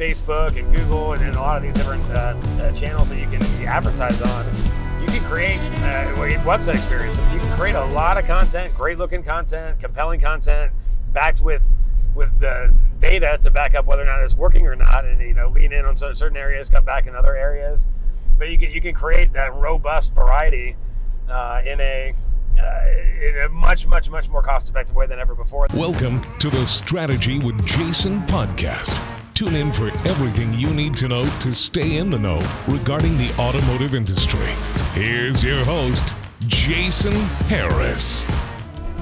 Facebook and Google and a lot of these different channels that you can advertise on, you can create website experience. You can create a lot of content, great looking content, compelling content, backed with the data to back up whether or not it's working or not, and lean in on certain areas, cut back in other areas. But you can create that robust variety in a much more cost-effective way than ever before. Welcome to the Strategy with Jason podcast. Tune in for everything you need to know to stay in the know regarding the automotive industry. Here's your host, Jason Harris.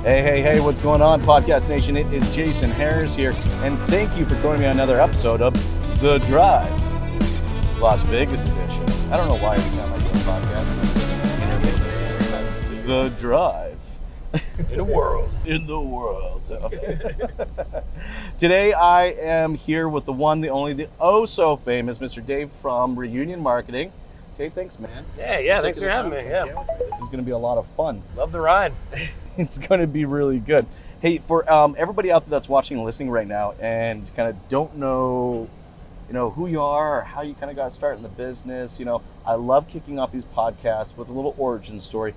Hey, what's going on, Podcast Nation? It is Jason Harris here, and thank you for joining me on another episode of The Drive, Las Vegas edition. I don't know why every time I do a podcast, it's The Drive. In the world. So. Today I am here with the one, the only, the oh so famous Mr. Dave from Reunion Marketing. Dave, thanks, man. Yeah, thanks for having me. Yeah. This is going to be a lot of fun. Love the ride. It's going to be really good. Hey, for everybody out there that's watching and listening right now and kind of don't know, who you are or how you kind of got started in the business, I love kicking off these podcasts with a little origin story.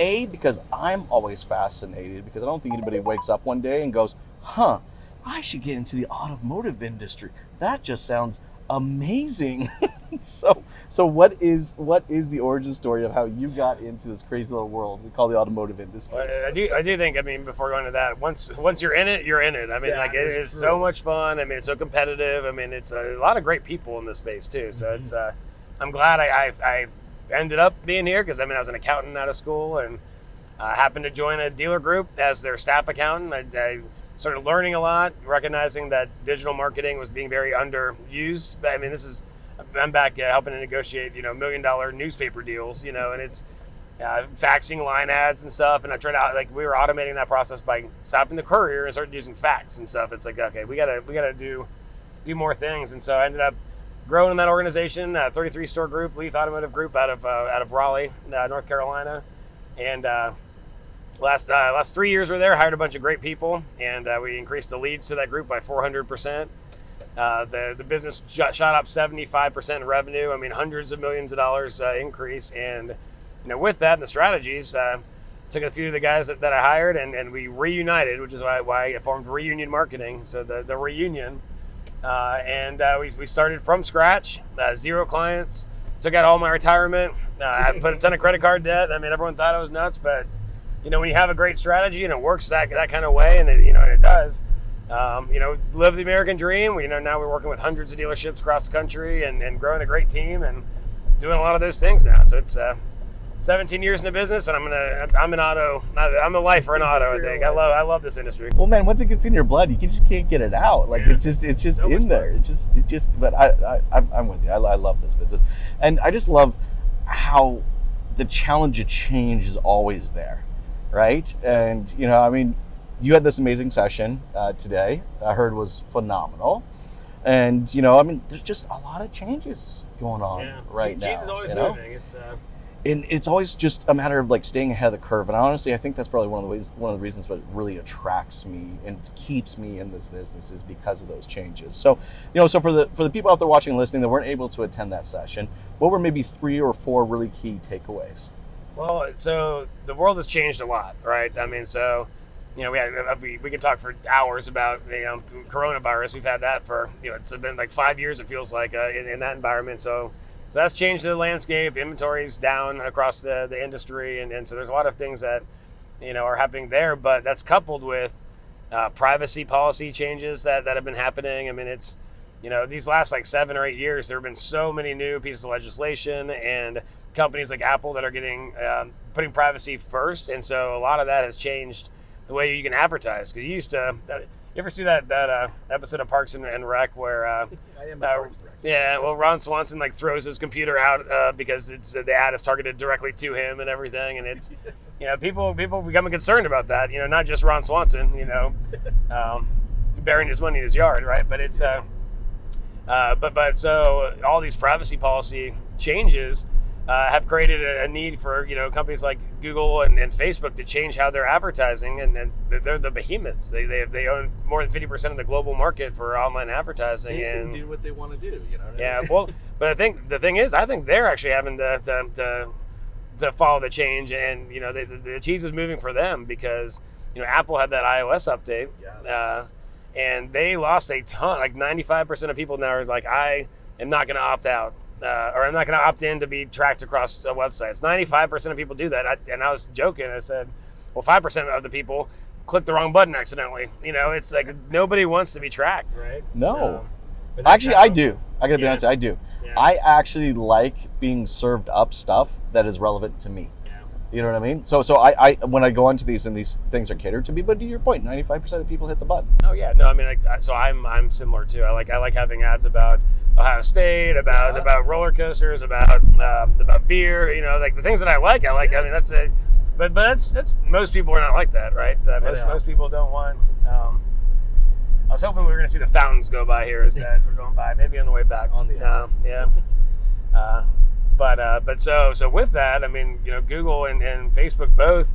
A, because I'm always fascinated, because I don't think anybody wakes up one day and goes, I should get into the automotive industry. That just sounds amazing. So what is the origin story of how you got into this crazy little world we call the automotive industry? Well, I do think, before going to that, once you're in it, you're in it. It is true. So much fun. It's so competitive. It's a lot of great people in this space too. So it's I'm glad I ended up being here because I was an accountant out of school and happened to join a dealer group as their staff accountant. I started learning a lot, recognizing that digital marketing was being very underused. But I'm back helping to negotiate, $1 million newspaper deals, and it's faxing line ads and stuff. And I tried out, we were automating that process by stopping the courier and started using fax and stuff. It's okay, we gotta do more things. And so I ended up growing in that organization, 33 store group, Leith Automotive Group out of Raleigh, North Carolina. And last 3 years we're there, hired a bunch of great people, and we increased the leads to that group by 400%. The business shot up 75% in revenue. Hundreds of millions of dollars increase. And with that and the strategies, took a few of the guys that I hired and we reunited, which is why I formed Reunion Marketing. So the reunion. And we started from scratch, 0 clients, took out all my retirement. I put a ton of credit card debt. Everyone thought I was nuts, but when you have a great strategy and it works that kind of way, and it does, live the American dream. Now we're working with hundreds of dealerships across the country and growing a great team and doing a lot of those things now. So it's 17 years in the business, and I'm a lifer in auto. I think I love this industry. Well, man, once it gets in your blood, you just can't get it out. It's just so in there. It just. But I'm with you. I love this business, and I just love how the challenge of change is always there, right? And you had this amazing session today. I heard was phenomenal, and there's just a lot of changes going on right now. Change is always moving. And it's always just a matter of staying ahead of the curve. And honestly, I think that's probably one of the reasons what really attracts me and keeps me in this business is because of those changes. So, so for the people out there watching and listening that weren't able to attend that session, what were maybe 3 or 4 really key takeaways? Well, so the world has changed a lot, right? We could talk for hours about coronavirus. We've had that for it's been 5 years. It feels like in that environment. So that's changed the landscape. Inventory's down across the industry, and so there's a lot of things that are happening there. But that's coupled with privacy policy changes that have been happening. It's these last 7 or 8 years, there have been so many new pieces of legislation and companies like Apple that are getting putting privacy first, and so a lot of that has changed the way you can advertise. Because you used to, you ever see that episode of Parks and Rec where Ron Swanson throws his computer out because it's the ad is targeted directly to him and everything, and it's people becoming concerned about that. Not just Ron Swanson, burying his money in his yard, right? But it's but so all these privacy policy changes have created a need for companies like Google and Facebook to change how they're advertising, and they're the behemoths. They own more than 50% of the global market for online advertising. They and can do what they want to do. Yeah, well, but I think the thing is, I think they're actually having to follow the change, and the cheese is moving for them because Apple had that iOS update. Yes. And they lost a ton. Like 95% of people now are like, I am not going to opt out, or I'm not going to opt in to be tracked across websites. 95% of people do that. And I was joking. I said, well, 5% of the people clicked the wrong button accidentally. It's like nobody wants to be tracked, right? No. Actually, I do. I got to be honest, I do. Yeah. I actually like being served up stuff that is relevant to me. You know what I mean? So I when I go onto these and these things are catered to me, but to your point, 95% of people hit the button. Oh yeah, no, I mean, so I'm similar too. I like having ads about Ohio State, about roller coasters, about beer. Like the things that I like. Yes. I mean, that's it. But that's most people are not like that, right? Most people don't want. I was hoping we were going to see the fountains go by here as we're going by, maybe on the way back. Yeah. But so with that, I mean, Google and Facebook both,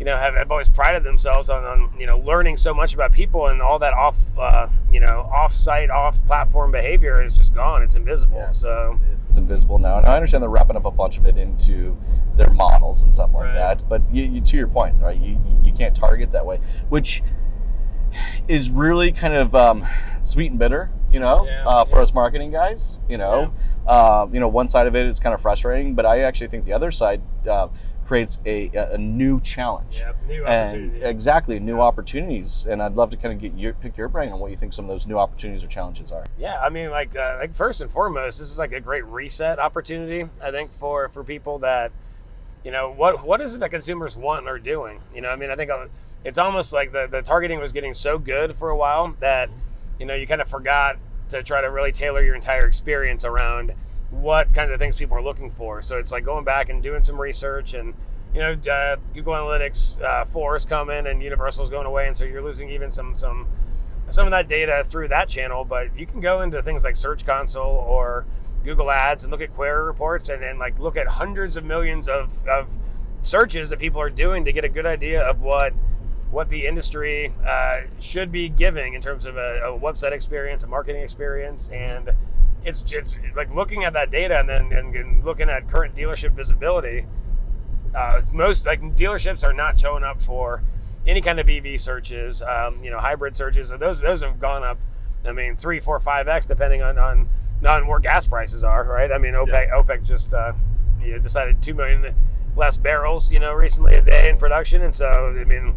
have always prided themselves on learning so much about people, and all that off-site, off-platform behavior is just gone. It's invisible. Yes, So it's invisible now, and I understand they're wrapping up a bunch of it into their models and stuff like that. But you to your point, right? You can't target that way, which is really kind of sweet and bitter, for us marketing guys. One side of it is kind of frustrating, but I actually think the other side creates a new challenge. Yeah, new opportunity. Exactly, new opportunities. And I'd love to kind of pick your brain on what you think some of those new opportunities or challenges are. Yeah, I mean, like first and foremost, this is like a great reset opportunity, I think, for people that, what is it that consumers want and are doing? I mean, I think it's almost like the targeting was getting so good for a while that, you kind of forgot to try to really tailor your entire experience around what kinds of things people are looking for. So it's like going back and doing some research, and Google Analytics 4 is coming, and Universal is going away, and so you're losing even some of that data through that channel. But you can go into things like Search Console or Google Ads and look at query reports and like look at hundreds of millions of searches that people are doing to get a good idea of what the industry should be giving in terms of a website experience, a marketing experience. And it's just like looking at that data and then looking at current dealership visibility. Most dealerships are not showing up for any kind of EV searches, hybrid searches. So those have gone up, I mean, 3, 4, 5x depending on where gas prices are, right? I mean, OPEC just decided 2 million less barrels, recently a day in production. And so, I mean,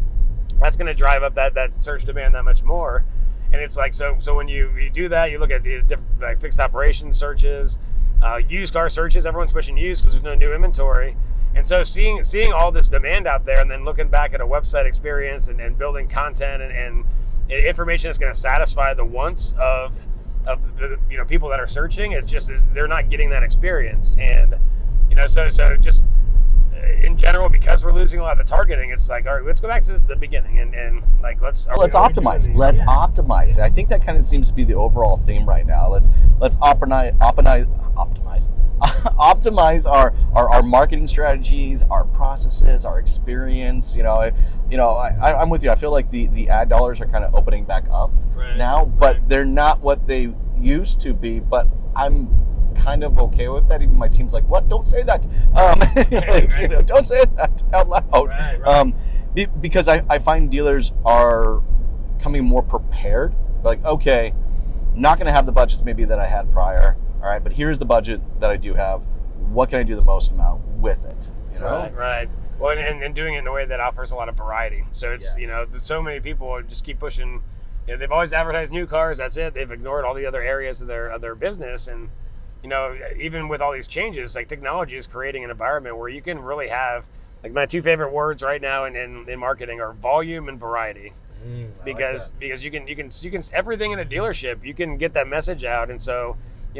that's going to drive up that search demand that much more. And it's like, so when you do that, you look at different like fixed operations searches, used car searches. Everyone's pushing used because there's no new inventory. And so seeing all this demand out there, and then looking back at a website experience and building content and information that's going to satisfy the wants of the people that are searching, they're not getting that experience. And so just in general, because we're losing a lot of the targeting, it's like, all right, let's go back to the beginning and like let's optimize. Let's optimize. I think that kind of seems to be the overall theme right now. Let's optimize our marketing strategies, our processes, our experience. I'm with you. I feel like the ad dollars are kind of opening back up now, but they're not what they used to be. But I'm kind of okay with that. Even my team's like, what? Don't say that. Don't say that out loud. Because I find dealers are coming more prepared. Like, okay, I'm not going to have the budgets maybe that I had prior. All right, but here's the budget that I do have. What can I do the most amount with it? Right. Well, and doing it in a way that offers a lot of variety. So it's there's so many people just keep pushing. They've always advertised new cars. That's it. They've ignored all the other areas of their business. And even with all these changes, like technology is creating an environment where you can really have, like, my two favorite words right now in marketing are volume and variety. Because you can everything in a dealership, you can get that message out. And so,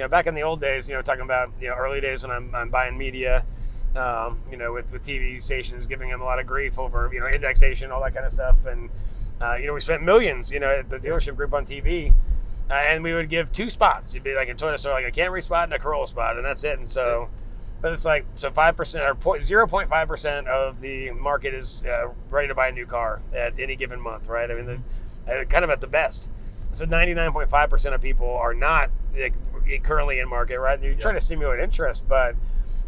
back in the old days, talking about early days when I'm buying media, with TV stations giving them a lot of grief over indexation, all that kind of stuff, and we spent millions at the dealership group on TV. And we would give 2 spots. It'd be like a Toyota store, like a Camry spot and a Corolla spot, and that's it. And so, But it's like, so 5% or 0.5% of the market is ready to buy a new car at any given month, right? I mean, kind of at the best. So 99.5% of people are not currently in market, right? You're trying to stimulate interest, but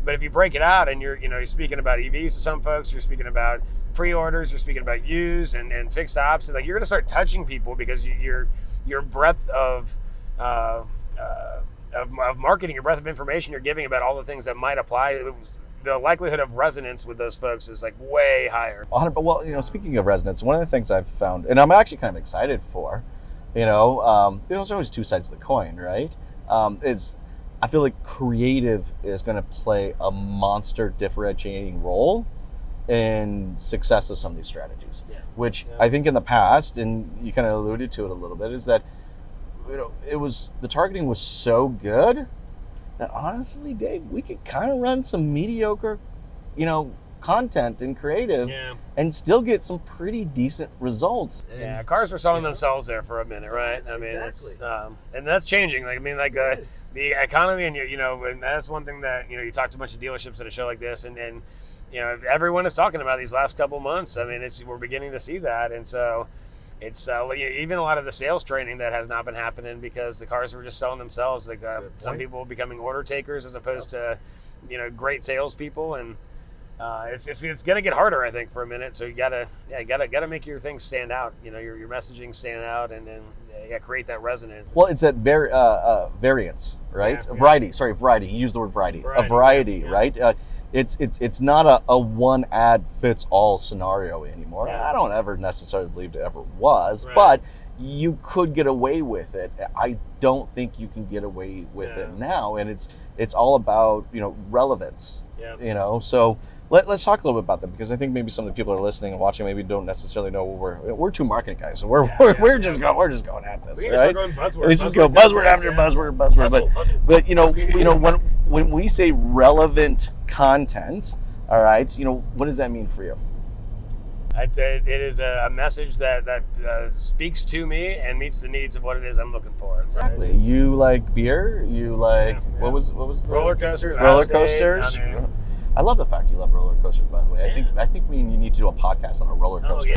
if you break it out and you're speaking about EVs to some folks, you're speaking about pre-orders, you're speaking about used and fixed ops, and like you're going to start touching people because your breadth of marketing, your breadth of information you're giving about all the things that might apply, the likelihood of resonance with those folks is like way higher. Well, speaking of resonance, one of the things I've found, and I'm actually kind of excited for, there's always two sides of the coin, right? Is I feel like creative is going to play a monster differentiating role in success of some of these strategies, which I think in the past, and you kind of alluded to it a little bit, is that the targeting was so good that honestly, Dave, we could kind of run some mediocre, content and creative and still get some pretty decent results. Yeah, cars were selling themselves there for a minute, right? Yes, I mean, exactly. And that's changing. The economy, and and that's one thing that you talk to a bunch of dealerships at a show like this, and everyone is talking about these last couple months. I mean, we're beginning to see that, and so it's even a lot of the sales training that has not been happening because the cars were just selling themselves. Like some people becoming order takers as opposed to great salespeople, and it's going to get harder, I think, for a minute. So you gotta make your things stand out. Your messaging stand out, and then create that resonance. Well, it's that variance, right? Yeah. Variety. Sorry, variety. You use the word variety. A variety, right? It's not a one ad fits all scenario anymore. Yeah. I don't ever necessarily believe it ever was, but you could get away with it. I don't think you can get away with it now, and it's all about relevance. Yeah. So let's talk a little bit about that, because I think maybe some of the people that are listening and watching maybe don't necessarily know what we're two marketing guys, so we're just going at this. We right? just go buzzword after buzzword. But when we say relevant content, all right, what does that mean for you? It is a message that speaks to me and meets the needs of what it is I'm looking for. Exactly. You like beer? You like what was the roller coasters? Roller coasters. I love the fact you love roller coasters, by the way. I think me and you need to do a podcast on a roller coaster.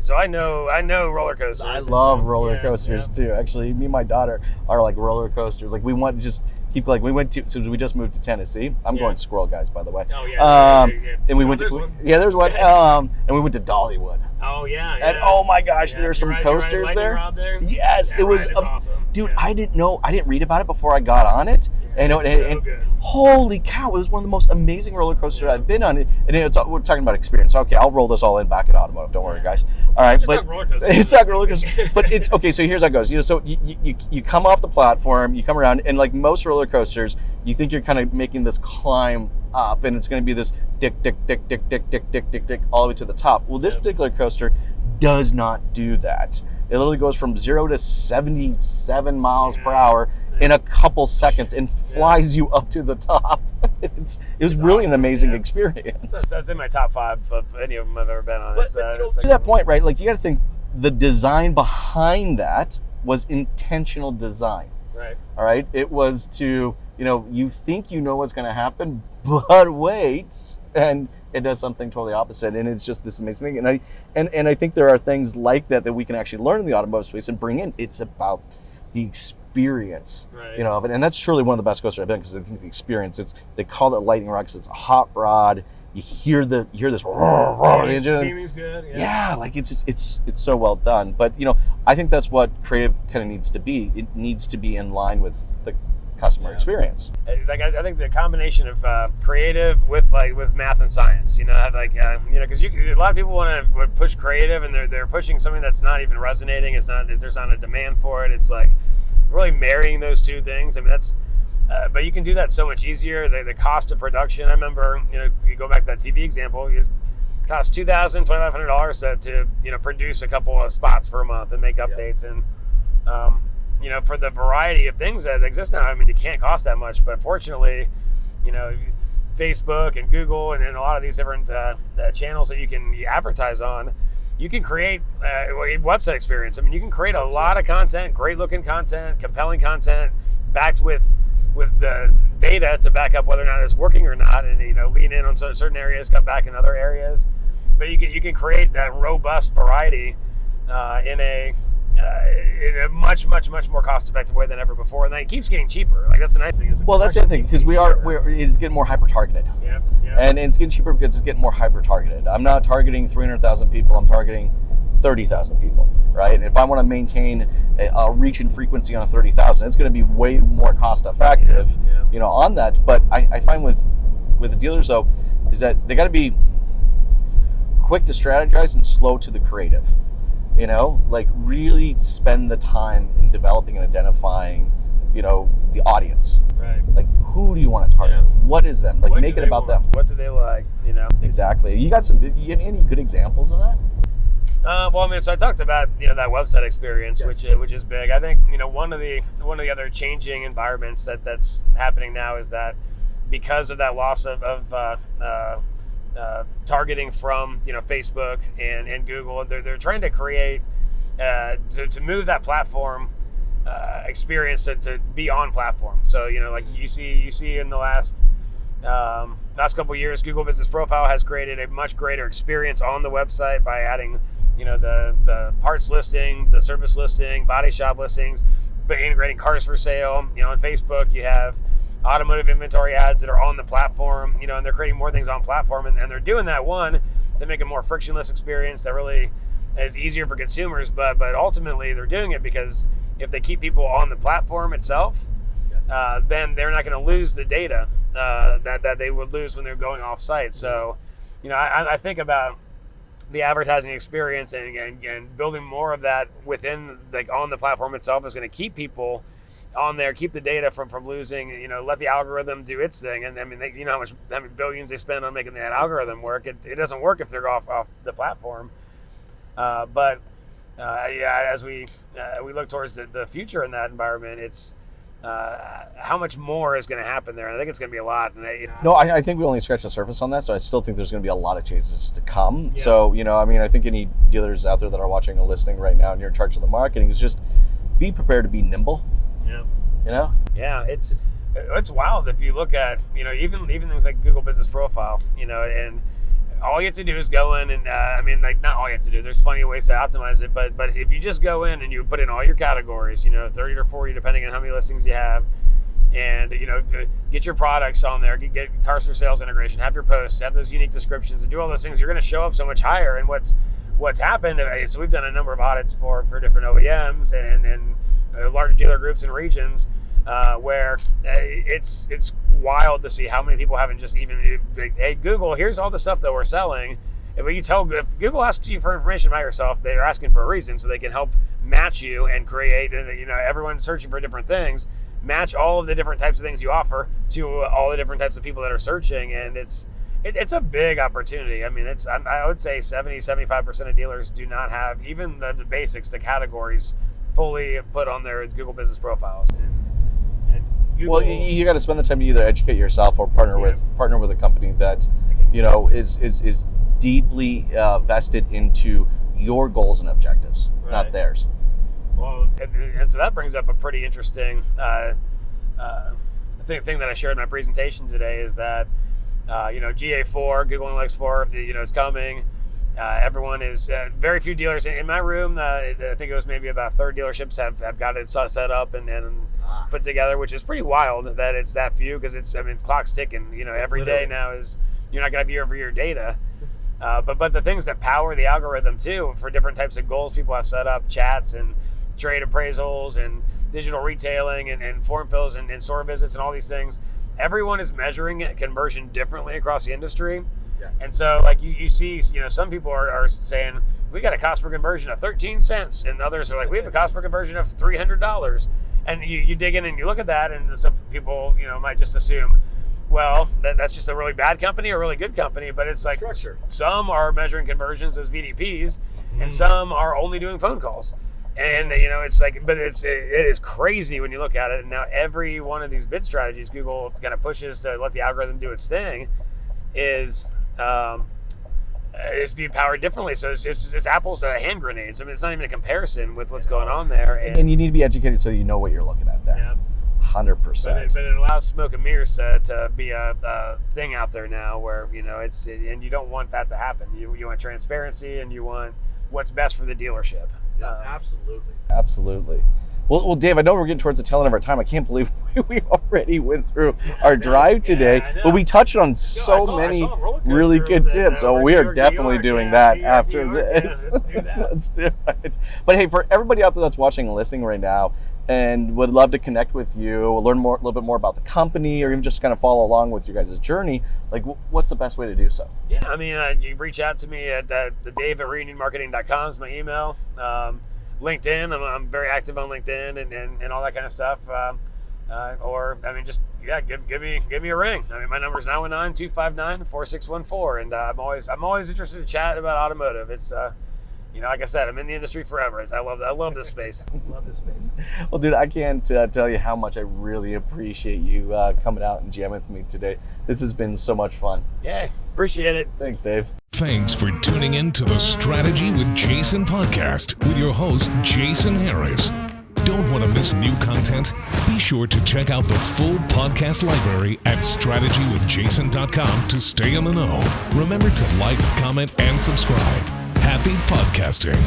So I know roller coasters. I love roller coasters too. Actually, me and my daughter are like roller coasters. Like we want to just keep we went to, so we just moved to Tennessee. I'm going Squirrel Guys, by the way. Oh yeah. And we went to there's one. And we went to Dollywood. Oh yeah. And oh my gosh, there's some coasters there. Yes, it was awesome. Dude, I didn't read about it before I got on it. And good. Holy cow, it was one of the most amazing roller coasters I've been on. And we're talking about experience. Okay, I'll roll this all in back at automotive. Don't worry, guys. All right, it's not roller coaster. It's not roller coaster. But it's okay. So here's how it goes. So you come off the platform, you come around, and like most roller coasters, you think you're kind of making this climb up, and it's going to be this dick all the way to the top. Well, this particular coaster does not do that. It literally goes from 0 to 77 miles per hour in a couple seconds and flies you up to the top. It was really awesome, an amazing experience. That's in my top 5 of any of them I've ever been on. But to that point, right? Like you got to think the design behind that was intentional design. Right. All right. It was to you think you know what's going to happen, but wait, and it does something totally opposite, and it's just this amazing thing. And I think there are things like that we can actually learn in the automotive space and bring in. It's about the experience, of it, and that's truly one of the best coasters I've been, because I think the experience. They call it lightning rod because it's a hot rod. You hear this. Theming's good. Yeah, like it's so well done. But I think that's what creative kind of needs to be. It needs to be in line with the customer experience. Like I think the combination of creative with math and science, because a lot of people want to push creative, and they're pushing something that's not even resonating. There's not a demand for it. It's like really marrying those two things. I mean, that's but you can do that so much easier. The cost of production. I remember, you go back to that TV example. It costs $2,000, $2,500 to produce a couple of spots for a month and make updates and. For the variety of things that exist now, I mean, it can't cost that much. But fortunately, Facebook and Google and a lot of these different channels that you can advertise on, you can create a website experience. I mean, you can create a lot of content, great looking content, compelling content, backed with with the data to back up whether or not it's working or not, and lean in on certain areas, cut back in other areas. But you can create that robust variety in a much more cost-effective way than ever before, and then it keeps getting cheaper. Like, that's the nice thing. Well, that's the other thing, because it's getting more hyper-targeted. Yeah. And it's getting cheaper because it's getting more hyper-targeted. I'm not targeting 300,000 people. I'm targeting 30,000 people, right? And if I want to maintain a reach and frequency on 30,000, it's going to be way more cost-effective, on that. But I find with the dealers, though, is that they got to be quick to strategize and slow to the creative. Like really spend the time in developing and identifying, the audience. Right. Like, who do you want to target? Yeah. What is them? Like, make it about them. What do they like? Exactly. You got any good examples of that? So I talked about that website experience, yes. which is big. I think one of the other changing environments that's happening now is that because of that loss of targeting from Facebook and Google, they're trying to create to move that platform experience to be on platform. So like you see in the last couple of years, Google Business Profile has created a much greater experience on the website by adding the parts listing, the service listing, body shop listings, but integrating cars for sale. On Facebook you have automotive inventory ads that are on the platform, and they're creating more things on platform, and they're doing that, one, to make a more frictionless experience that really is easier for consumers, but ultimately they're doing it because if they keep people on the platform itself, yes. Then they're not going to lose the data that they would lose when they're going off site. So, I think about the advertising experience and building more of that within, like, on the platform itself is going to keep people on there, keep the data from losing, let the algorithm do its thing. And I mean, how many billions they spend on making that algorithm work. It doesn't work if they're off the platform. As we look towards the future in that environment, it's how much more is going to happen there. And I think it's going to be a lot. And No, I think we only scratched the surface on that. So I still think there's going to be a lot of changes to come. Yeah. So, I think any dealers out there that are watching or listening right now and you're in charge of the marketing is just be prepared to be nimble. Yeah. Yeah, it's wild if you look at even things like Google Business Profile, and all you have to do is go in and not all you have to do. There's plenty of ways to optimize it, but if you just go in and you put in all your categories, 30 or 40 depending on how many listings you have, and get your products on there, get cars for sales integration, have your posts, have those unique descriptions, and do all those things, you're going to show up so much higher. And what's happened, so we've done a number of audits for different OEMs and large dealer groups and regions, where it's wild to see how many people haven't just even, hey, Google, here's all the stuff that we're selling. And when you if Google asks you for information about yourself, they're asking for a reason, so they can help match you and create, and everyone's searching for different things, match all of the different types of things you offer to all the different types of people that are searching. And it's a big opportunity. I mean, I would say 70-75% of dealers do not have even the basics, the categories fully put on their Google Business Profiles. And Google, well, you got to spend the time to either educate yourself or partner with a company that is deeply vested into your goals and objectives, right, not theirs. Well, and so that brings up a pretty interesting thing that I shared in my presentation today is that GA4, Google Analytics 4, is coming. Everyone is very few dealers in my room. I think it was maybe about a third dealerships have got it set up and put together, which is pretty wild that it's that few, because it's clock's ticking. Every day now is, you're not going to have year-over-year data. But the things that power the algorithm too for different types of goals people have set up, chats and trade appraisals and digital retailing and form fills and store visits and all these things, everyone is measuring conversion differently across the industry. Yes. And so, like, you see, some people are saying, we got a cost per conversion of 13 cents, and others are like, we have a cost per conversion of $300. And you dig in and you look at that, and some people, might just assume, well, that's just a really bad company or a really good company. But it's like, structure. Some are measuring conversions as VDPs, and some are only doing phone calls. And it's like, but it is crazy when you look at it. And now every one of these bid strategies Google kind of pushes to let the algorithm do its thing is being powered differently. So it's apples to hand grenades. It's not even a comparison with what's going on there. And you need to be educated so you know what you're looking at there. Yeah. 100%. But it allows smoke and mirrors to be a thing out there now where, and you don't want that to happen. You want transparency, and you want what's best for the dealership. Absolutely. Well, Dave, I know we're getting towards the tail end of our time. I can't believe we already went through our drive today, but we touched on many really good tips. So we are definitely doing that after this. Let's do it. But hey, for everybody out there that's watching and listening right now, and would love to connect with you, learn a little bit more about the company, or even just kind of follow along with your guys' journey, like what's the best way to do so? Yeah, I mean, you reach out to me at the Dave@reunionmarketing.com is my email. LinkedIn, I'm very active on LinkedIn and all that kind of stuff. Or I mean, just give me a ring. I mean, my number is 919-259-4614, and I'm always interested to chat about automotive. It's like I said, I'm in the industry forever. I love this space. Well, dude, I can't tell you how much I really appreciate you coming out and jamming with me today. This has been so much fun. Yeah, appreciate it. Thanks, Dave. Thanks for tuning in to the Strategy with Jason podcast with your host, Jason Harris. Don't want to miss new content? Be sure to check out the full podcast library at strategywithjason.com to stay in the know. Remember to like, comment, and subscribe. Happy podcasting.